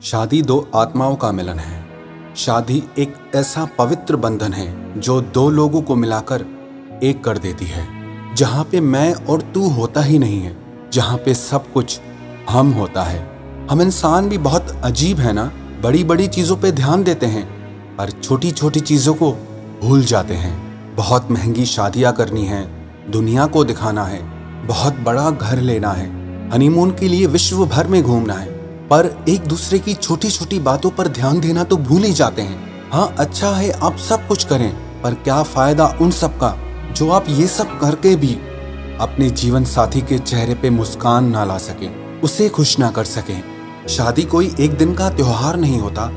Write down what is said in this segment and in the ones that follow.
शादी दो आत्माओं का मिलन है। शादी एक ऐसा पवित्र बंधन है जो दो लोगों को मिलाकर एक कर देती है, जहाँ पे मैं और तू होता ही नहीं है, जहाँ पे सब कुछ हम होता है। हम इंसान भी बहुत अजीब है ना, बड़ी बड़ी चीज़ों पे ध्यान देते हैं पर छोटी छोटी चीज़ों को भूल जाते हैं। बहुत महंगी शादियाँ करनी है, दुनिया को दिखाना है, बहुत बड़ा घर लेना है, हनीमून के लिए विश्व भर में घूमना है, पर एक दूसरे की छोटी छोटी बातों पर ध्यान देना तो भूल ही जाते हैं। हाँ, अच्छा है आप सब कुछ करें, पर क्या फायदा उन सब का जो आप ये सब करके भी अपने जीवन साथी के चेहरे पे मुस्कान ना ला सके, उसे खुश ना कर सके। शादी कोई एक दिन का त्योहार नहीं होता।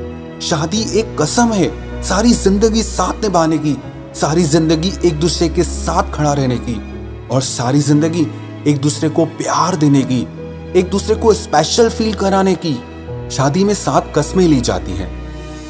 शादी एक कसम है, सारी जिंदगी साथ निभाने की, सारी जिंदगी एक दूसरे के साथ खड़ा रहने की, और सारी जिंदगी एक दूसरे को प्यार देने की, एक दूसरे को स्पेशल फील कराने की। शादी में 7 कस्में ली जाती हैं।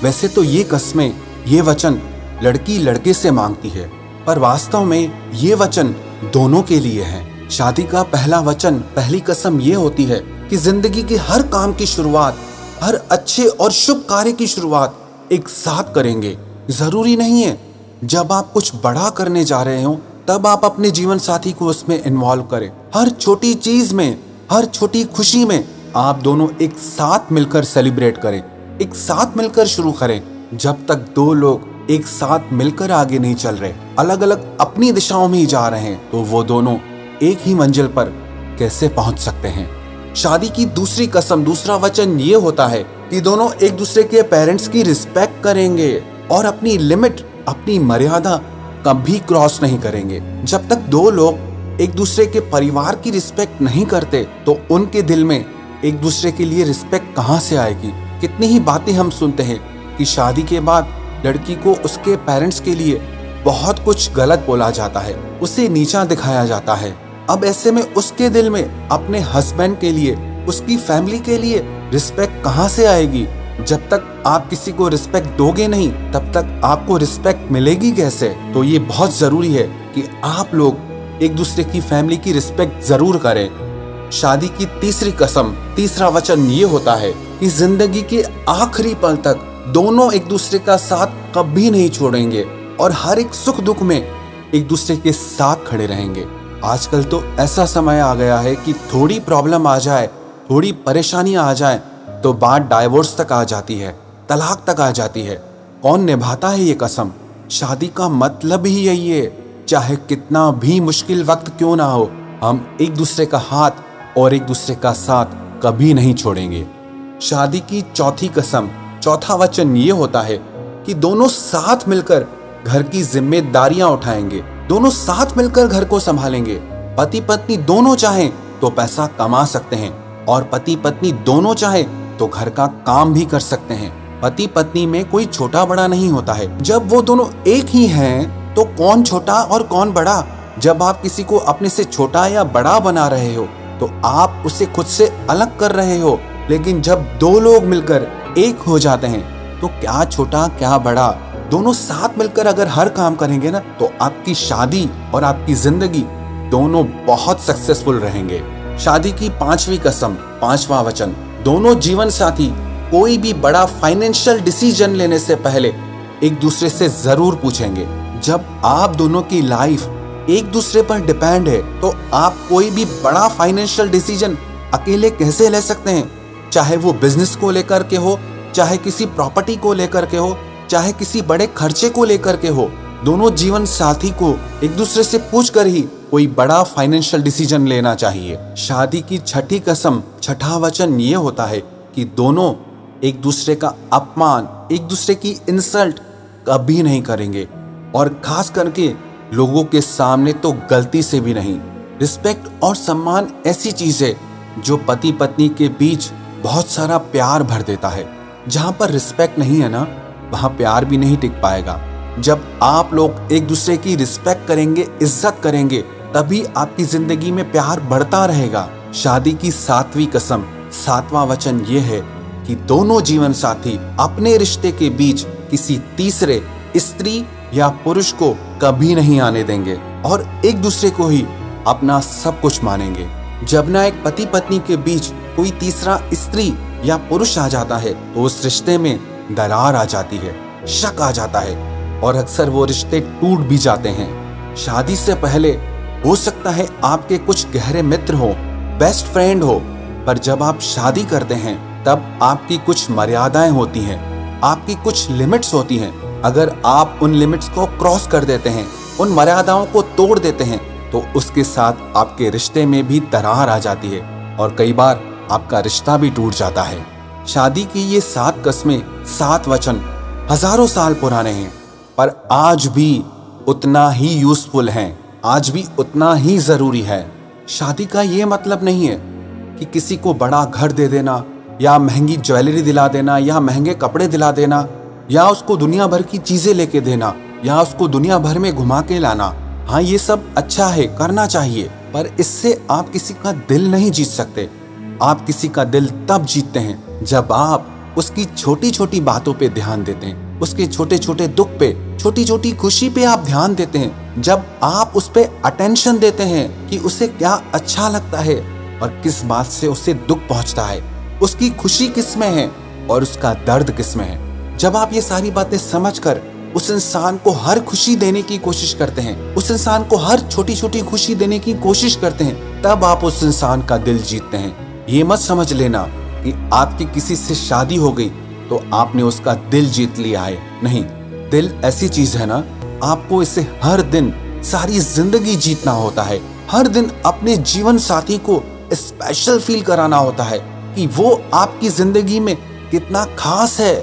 वैसे तो ये कस्में, ये वचन लड़की लड़के से मांगती है, पर वास्तव में ये वचन दोनों के लिए है। शादी का पहला वचन, पहली कसम ये होती है कि जिंदगी के हर काम की शुरुआत, हर अच्छे और शुभ कार्य की शुरुआत एक साथ करेंगे। जरूरी नहीं है जब आप कुछ बड़ा करने जा रहे हो तब आप अपने जीवन साथी को उसमें इन्वॉल्व करें। हर छोटी चीज में, हर छोटी खुशी में आप दोनों एक साथ मिलकर सेलिब्रेट करें, एक साथ मिलकर शुरू करें। जब तक दो लोग एक साथ मिलकर आगे नहीं चल रहे, अलग अलग अपनी दिशाओं में ही जा रहे हैं, तो वो दोनों एक ही मंजिल पर कैसे पहुंच सकते हैं। शादी की दूसरी कसम, दूसरा वचन ये होता है कि दोनों एक दूसरे के पेरेंट्स की रिस्पेक्ट करेंगे और अपनी लिमिट, अपनी मर्यादा कभी क्रॉस नहीं करेंगे। जब तक दो लोग एक दूसरे के परिवार की रिस्पेक्ट नहीं करते तो उनके दिल में एक दूसरे के लिए रिस्पेक्ट कहाँ से आएगी। कितनी ही बातें हम सुनते हैं कि शादी के बाद लड़की को उसके पेरेंट्स के लिए बहुत कुछ गलत बोला जाता है, उसे नीचा दिखाया जाता है। अब ऐसे में उसके दिल में अपने हस्बैंड के लिए, उसकी फैमिली के लिए रिस्पेक्ट कहाँ से आएगी। जब तक आप किसी को रिस्पेक्ट दोगे नहीं तब तक आपको रिस्पेक्ट मिलेगी कैसे। तो ये बहुत जरूरी है कि आप लोग एक दूसरे की फैमिली की रिस्पेक्ट जरूर करें। शादी की तीसरी कसम, तीसरा वचन ये होता है कि जिंदगी के आखिरी पल तक दोनों एक दूसरे का साथ कभी नहीं छोड़ेंगे और हर एक सुख दुख में एक दूसरे के साथ खड़े रहेंगे। आजकल तो ऐसा समय आ गया है कि थोड़ी प्रॉब्लम आ जाए, थोड़ी परेशानी आ जाए तो बात डाइवोर्स तक आ जाती है, तलाक तक आ जाती है। कौन निभाता है ये कसम। शादी का मतलब ही यही है, चाहे कितना भी मुश्किल वक्त क्यों ना हो, हम एक दूसरे का हाथ और एक दूसरे का साथ कभी नहीं छोड़ेंगे। शादी की चौथी कसम, चौथा वचन ये होता है कि दोनों साथ मिलकर घर की जिम्मेदारियां उठाएंगे, दोनों साथ मिलकर घर को संभालेंगे। पति पत्नी दोनों चाहें तो पैसा कमा सकते हैं और पति पत्नी दोनों चाहें तो घर का काम भी कर सकते हैं। पति पत्नी में कोई छोटा बड़ा नहीं होता है। जब वो दोनों एक ही हैं तो कौन छोटा और कौन बड़ा। जब आप किसी को अपने से छोटा या बड़ा बना रहे हो तो आप उसे खुद से अलग कर रहे हो, लेकिन जब दो लोग मिलकर एक हो जाते हैं तो क्या छोटा क्या बड़ा, दोनों साथ मिलकर अगर हर काम करेंगे ना तो आपकी शादी और आपकी जिंदगी दोनों बहुत सक्सेसफुल रहेंगे। शादी की पांचवी कसम, पांचवा वचन, दोनों जीवन साथी कोई भी बड़ा फाइनेंशियल डिसीजन लेने से पहले एक दूसरे से जरूर पूछेंगे। जब आप दोनों की लाइफ एक दूसरे पर डिपेंड है तो आप कोई भी बड़ा फाइनेंशियल डिसीजन अकेले कैसे ले सकते हैं। चाहे वो बिजनेस को लेकर के हो, चाहे किसी प्रॉपर्टी को लेकर के हो, चाहे किसी बड़े खर्चे को लेकर के हो, दोनों जीवन साथी को एक दूसरे से पूछकर ही कोई बड़ा फाइनेंशियल डिसीजन लेना चाहिए। शादी की छठी कसम, छठा वचन ये होता है कि दोनों एक दूसरे का अपमान, एक दूसरे की इंसल्ट कभी नहीं करेंगे, और खास करके लोगों के सामने तो गलती से भी नहीं। रिस्पेक्ट और सम्मान ऐसी चीज है जो पति पत्नी के बीच बहुत सारा प्यार भर देता है। जहां पर रिस्पेक्ट नहीं है ना, वहां प्यार भी नहीं टिक पाएगा। जब आप लोग एक दूसरे की रिस्पेक्ट करेंगे, इज्जत करेंगे, तभी आपकी जिंदगी में प्यार बढ़ता रहेगा। शादी की सातवीं कसम, सातवां वचन ये है कि दोनों जीवन साथी अपने रिश्ते के बीच किसी तीसरे स्त्री या पुरुष को कभी नहीं आने देंगे और एक दूसरे को ही अपना सब कुछ मानेंगे। जब ना एक पति पत्नी के बीच कोई तीसरा स्त्री या पुरुष आ जाता है तो उस रिश्ते में दरार आ जाती है, शक आ जाता है और अक्सर वो रिश्ते टूट भी जाते हैं। शादी से पहले हो सकता है आपके कुछ गहरे मित्र हो, बेस्ट फ्रेंड हो, पर जब आप शादी करते हैं तब आपकी कुछ मर्यादाएं होती हैं, आपकी कुछ लिमिट्स होती हैं। अगर आप उन लिमिट्स को क्रॉस कर देते हैं, उन मर्यादाओं को तोड़ देते हैं, तो उसके साथ आपके रिश्ते में भी दरार आ जाती है और कई बार आपका रिश्ता भी टूट जाता है। शादी की ये 7 कस्में, 7 वचन हजारों साल पुराने हैं, पर आज भी उतना ही यूजफुल हैं, आज भी उतना ही जरूरी है। शादी का ये मतलब नहीं है कि किसी को बड़ा घर दे देना या महंगी ज्वेलरी दिला देना या महंगे कपड़े दिला देना या उसको दुनिया भर की चीजें लेके देना या उसको दुनिया भर में घुमा के लाना। हाँ, ये सब अच्छा है, करना चाहिए, पर इससे आप किसी का दिल नहीं जीत सकते। आप किसी का दिल तब जीतते हैं जब आप उसकी छोटी छोटी बातों पे ध्यान देते हैं, उसके छोटे छोटे दुख पे, छोटी छोटी खुशी पे आप ध्यान देते हैं, जब आप उस पे अटेंशन देते हैं कि उसे क्या अच्छा लगता है और किस बात से उसे दुख पहुंचता है, उसकी खुशी किस में है और उसका दर्द किस में है। जब आप ये सारी बातें समझकर उस इंसान को हर खुशी देने की कोशिश करते हैं, उस इंसान को हर छोटी छोटी खुशी देने की कोशिश करते हैं, तब आप उस इंसान का दिल जीतते हैं। ये मत समझ लेना कि आपकी किसी से शादी हो गई तो आपने उसका दिल जीत लिया है। नहीं, दिल ऐसी चीज है ना, आपको इसे हर दिन सारी जिंदगी जीतना होता है। हर दिन अपने जीवन साथी को स्पेशल फील कराना होता है कि वो आपकी जिंदगी में कितना खास है,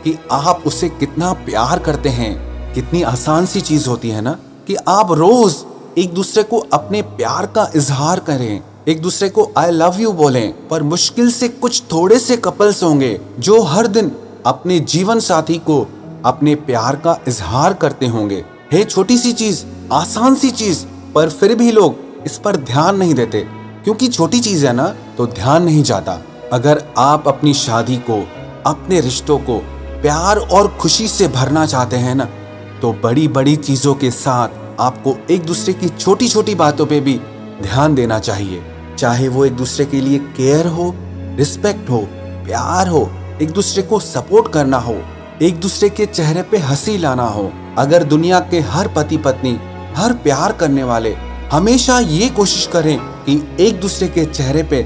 कि आप उसे कितना प्यार करते हैं। कितनी आसान सी चीज होती है ना कि आप रोज एक दूसरे को अपने प्यार का इजहार करें, एक दूसरे को आई लव यू बोलें। पर मुश्किल से कुछ थोड़े से कपल्स होंगे जो हर दिन अपने जीवन साथी को अपने प्यार का इजहार करते होंगे। है छोटी सी चीज, आसान सी चीज, पर फिर भी लोग इस पर ध्यान नहीं देते क्योंकि छोटी चीज है ना, तो ध्यान नहीं जाता। अगर आप अपनी शादी को, अपने रिश्तों को प्यार और खुशी से भरना चाहते हैं ना, तो बड़ी बड़ी चीजों के साथ आपको एक दूसरे की छोटी छोटी बातों पे भी ध्यान देना चाहिए। चाहे वो एक दूसरे के लिए केयर हो, रिस्पेक्ट हो, प्यार हो, एक दूसरे को सपोर्ट करना हो, एक दूसरे के चेहरे पे हंसी लाना हो। अगर दुनिया के हर पति पत्नी, हर प्यार करने वाले हमेशा ये कोशिश करें कि एक दूसरे के चेहरे पे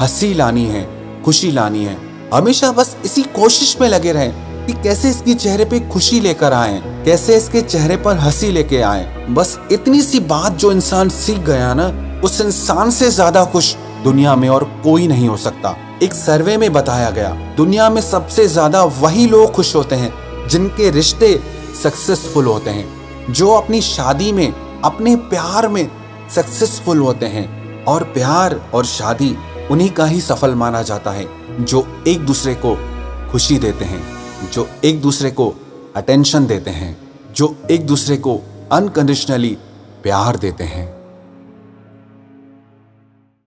हंसी लानी है, खुशी लानी है, हमेशा बस इसी कोशिश में लगे रहें कि कैसे इसके चेहरे पे खुशी लेकर आए, कैसे इसके चेहरे पर हंसी लेके आए, बस इतनी सी बात जो इंसान सीख गया ना, उस इंसान से ज्यादा खुश दुनिया में और कोई नहीं हो सकता। एक सर्वे में बताया गया, दुनिया में सबसे ज्यादा वही लोग खुश होते हैं जिनके रिश्ते सक्सेसफुल होते हैं, जो अपनी शादी में, अपने प्यार में सक्सेसफुल होते हैं। और प्यार और शादी उन्हीं का ही सफल माना जाता है जो एक दूसरे को खुशी देते हैं, जो एक दूसरे को अटेंशन देते हैं, जो एक दूसरे को अनकंडीशनली प्यार देते हैं।